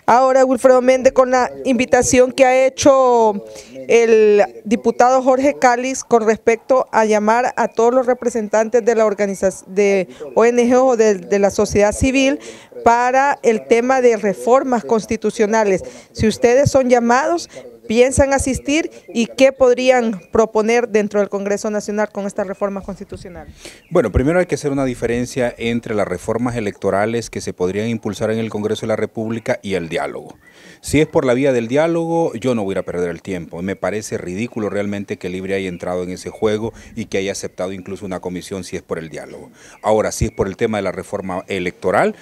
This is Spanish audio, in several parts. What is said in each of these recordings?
Ahora, Wilfredo Méndez, con la invitación que ha hecho el diputado Jorge Cáliz con respecto a llamar a todos los representantes de la organización de ONG o de la sociedad civil para el tema de reformas constitucionales. Si ustedes son llamados, ¿piensan asistir y qué podrían proponer dentro del Congreso Nacional con estas reformas constitucionales? Bueno, primero hay que hacer una diferencia entre las reformas electorales que se podrían impulsar en el Congreso de la República y el diálogo. Si es por la vía del diálogo, yo no voy a ir a perder el tiempo. Me parece ridículo realmente que Libre haya entrado en ese juego y que haya aceptado incluso una comisión si es por el diálogo. Ahora, si es por el tema de la reforma electoral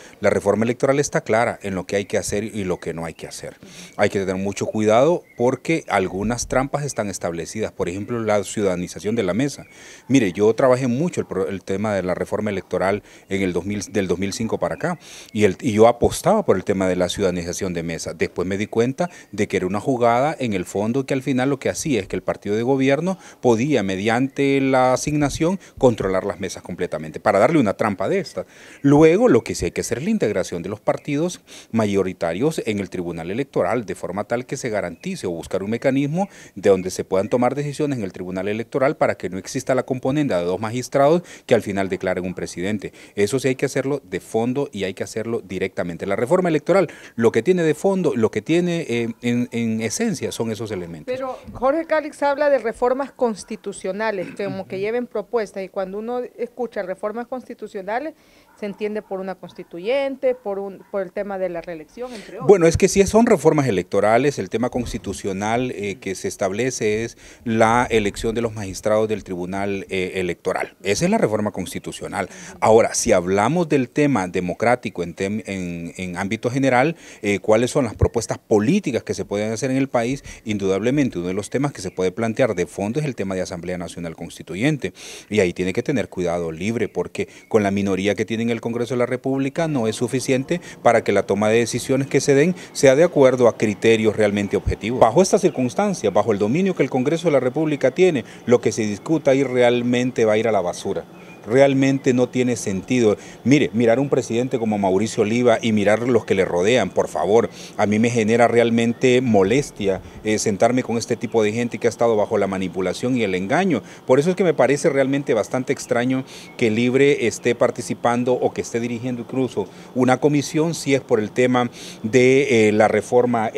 está clara en lo que hay que hacer y lo que no hay que hacer. Hay que tener mucho cuidado porque algunas trampas están establecidas, por ejemplo, la ciudadanización de la mesa. Mire, yo trabajé mucho el tema de la reforma electoral en el del 2005 para acá y yo apostaba por el tema de la ciudadanización de mesa. Después me di cuenta de que era una jugada en el fondo que al final lo que hacía es que el partido de gobierno podía, mediante la asignación, controlar las mesas completamente, para darle una trampa de esta. Luego, lo que sí hay que hacer es la integración de los partidos mayoritarios en el Tribunal Electoral, de forma tal que se garantice o buscar un mecanismo de donde se puedan tomar decisiones en el Tribunal Electoral para que no exista la componenda de dos magistrados que al final declaren un presidente. Eso sí hay que hacerlo de fondo y hay que hacerlo directamente. La reforma electoral, lo que tiene de fondo, lo que tiene en esencia son esos elementos. Pero Jorge Cáliz habla de reformas constitucionales, como que lleven propuestas, y cuando uno escucha reformas constitucionales, se entiende por una constituyente, por el tema de la reelección, entre otros. Bueno, es que si son reformas electorales, el tema constitucional que se establece es la elección de los magistrados del Tribunal Electoral. Esa es la reforma constitucional. Ahora, si hablamos del tema democrático en ámbito general, cuáles son las propuestas políticas que se pueden hacer en el país, indudablemente uno de los temas que se puede plantear de fondo es el tema de Asamblea Nacional Constituyente. Y ahí tiene que tener cuidado Libre, porque con la minoría que tiene en el Congreso de la República no es suficiente para que la toma de decisiones que se den sea de acuerdo a criterios realmente objetivos. Bajo estas circunstancias, bajo el dominio que el Congreso de la República tiene, lo que se discuta ahí realmente va a ir a la basura. Realmente no tiene sentido. Mire, mirar a un presidente como Mauricio Oliva y mirar los que le rodean, por favor, a mí me genera realmente molestia sentarme con este tipo de gente que ha estado bajo la manipulación y el engaño. Por eso es que me parece realmente bastante extraño que Libre esté participando o que esté dirigiendo incluso una comisión si es por el tema de la reforma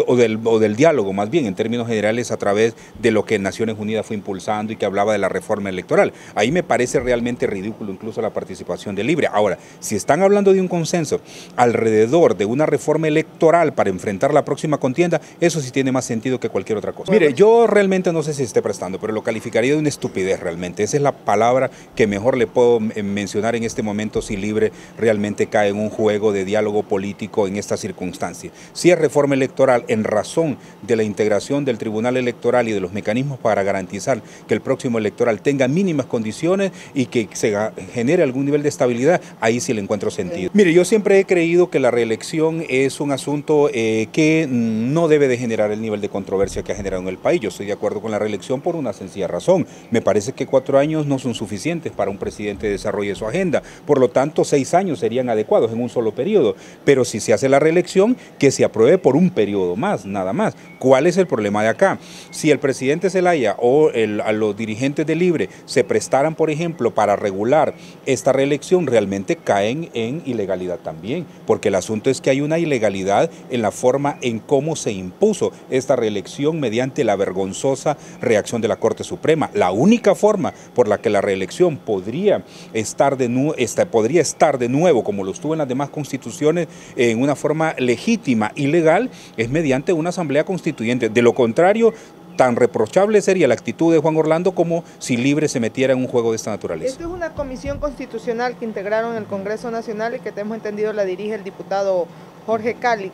o del diálogo, más bien en términos generales a través de lo que Naciones Unidas fue impulsando y que hablaba de la reforma electoral. Ahí me parece realmente ridículo incluso la participación de Libre. Ahora, si están hablando de un consenso alrededor de una reforma electoral para enfrentar la próxima contienda, eso sí tiene más sentido que cualquier otra cosa. Mire, yo realmente no sé si esté prestando, pero lo calificaría de una estupidez realmente. Esa es la palabra que mejor le puedo mencionar en este momento si Libre realmente cae en un juego de diálogo político en esta circunstancia. Si es reforma electoral en razón de la integración del Tribunal Electoral y de los mecanismos para garantizar que el próximo electoral tenga mínimas condiciones y que se genere algún nivel de estabilidad, ahí sí le encuentro sentido. Mire, yo siempre he creído que la reelección es un asunto que no debe de generar el nivel de controversia que ha generado en el país. Yo estoy de acuerdo con la reelección por una sencilla razón. Me parece que 4 años no son suficientes para un presidente desarrolle su agenda. Por lo tanto, 6 años serían adecuados en un solo periodo. Pero si se hace la reelección, que se apruebe por un periodo más, nada más. ¿Cuál es el problema de acá? Si el presidente Zelaya o a los dirigentes de Libre se prestaran, por ejemplo, para regular esta reelección, realmente caen en ilegalidad también, porque el asunto es que hay una ilegalidad en la forma en cómo se impuso esta reelección mediante la vergonzosa reacción de la Corte Suprema. La única forma por la que la reelección podría estar de nuevo, como lo estuvo en las demás constituciones, en una forma legítima y legal, es mediante una asamblea constituyente. De lo contrario, tan reprochable sería la actitud de Juan Orlando como si Libre se metiera en un juego de esta naturaleza. Esto es una comisión constitucional que integraron en el Congreso Nacional y que tenemos entendido la dirige el diputado Jorge Cáliz.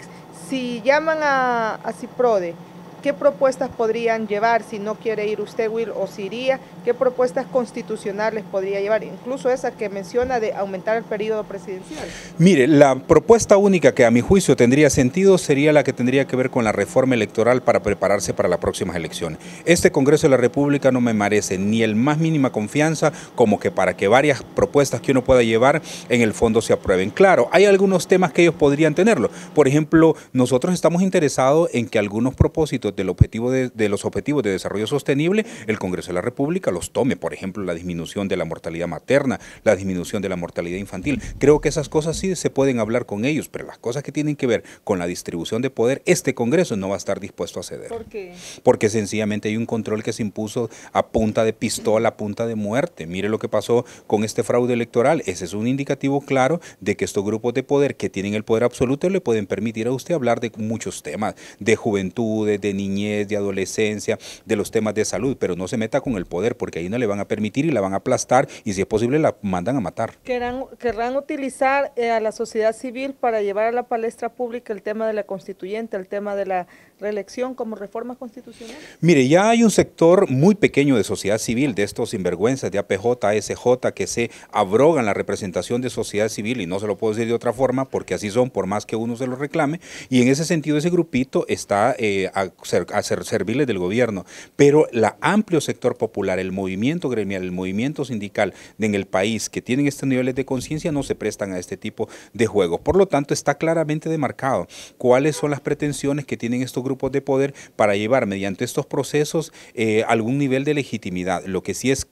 Si llaman a CIPRODE ¿qué propuestas podrían llevar si no quiere ir usted, Will, o si iría? ¿Qué propuestas constitucionales podría llevar? Incluso esa que menciona de aumentar el periodo presidencial. Mire, la propuesta única que a mi juicio tendría sentido sería la que tendría que ver con la reforma electoral para prepararse para las próximas elecciones. Este Congreso de la República no me merece ni el más mínima confianza como que para que varias propuestas que uno pueda llevar en el fondo se aprueben. Claro, hay algunos temas que ellos podrían tenerlo. Por ejemplo, nosotros estamos interesados en que algunos propósitos de los objetivos de desarrollo sostenible, el Congreso de la República los tome. Por ejemplo, la disminución de la mortalidad materna, la disminución de la mortalidad infantil. Creo que esas cosas sí se pueden hablar con ellos, pero las cosas que tienen que ver con la distribución de poder, este Congreso no va a estar dispuesto a ceder. ¿Por qué? Porque sencillamente hay un control que se impuso a punta de pistola, a punta de muerte. Mire lo que pasó con este fraude electoral. Ese es un indicativo claro de que estos grupos de poder que tienen el poder absoluto le pueden permitir a usted hablar de muchos temas, de juventudes, de niñez, de adolescencia, de los temas de salud, pero no se meta con el poder porque ahí no le van a permitir y la van a aplastar y si es posible la mandan a matar. Querrán utilizar a la sociedad civil para llevar a la palestra pública el tema de la constituyente, el tema de la reelección como reforma constitucional. Mire, ya hay un sector muy pequeño de sociedad civil, de estos sinvergüenzas de APJ, ASJ, que se abrogan la representación de sociedad civil y no se lo puedo decir de otra forma porque así son por más que uno se lo reclame y en ese sentido ese grupito está a servirle del gobierno, pero el amplio sector popular, el movimiento gremial, el movimiento sindical en el país que tienen estos niveles de conciencia no se prestan a este tipo de juegos. Por lo tanto, está claramente demarcado cuáles son las pretensiones que tienen estos grupos de poder para llevar mediante estos procesos algún nivel de legitimidad. Lo que sí es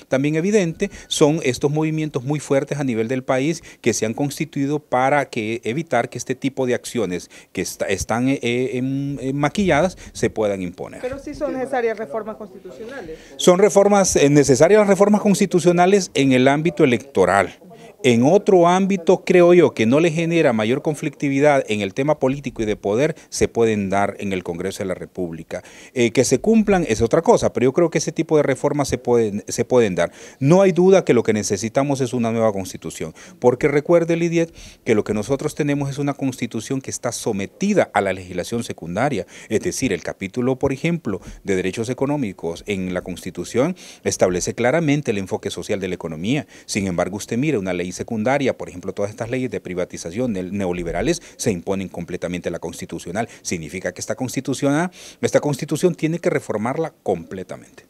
también evidente son estos movimientos muy fuertes a nivel del país que se han constituido para evitar que este tipo de acciones que están maquilladas se puedan imponer. Pero sí son necesarias reformas constitucionales. Son necesarias las reformas constitucionales en el ámbito electoral. En otro ámbito, creo yo, que no le genera mayor conflictividad en el tema político y de poder, se pueden dar en el Congreso de la República. Que se cumplan es otra cosa, pero yo creo que ese tipo de reformas se pueden dar. No hay duda que lo que necesitamos es una nueva Constitución, porque recuerde, Lidiet, que lo que nosotros tenemos es una Constitución que está sometida a la legislación secundaria, es decir, el capítulo, por ejemplo, de derechos económicos en la Constitución establece claramente el enfoque social de la economía. Sin embargo, usted mire una ley secundaria, por ejemplo, todas estas leyes de privatización neoliberales se imponen completamente a la constitucional. Significa que esta constitución tiene que reformarla completamente.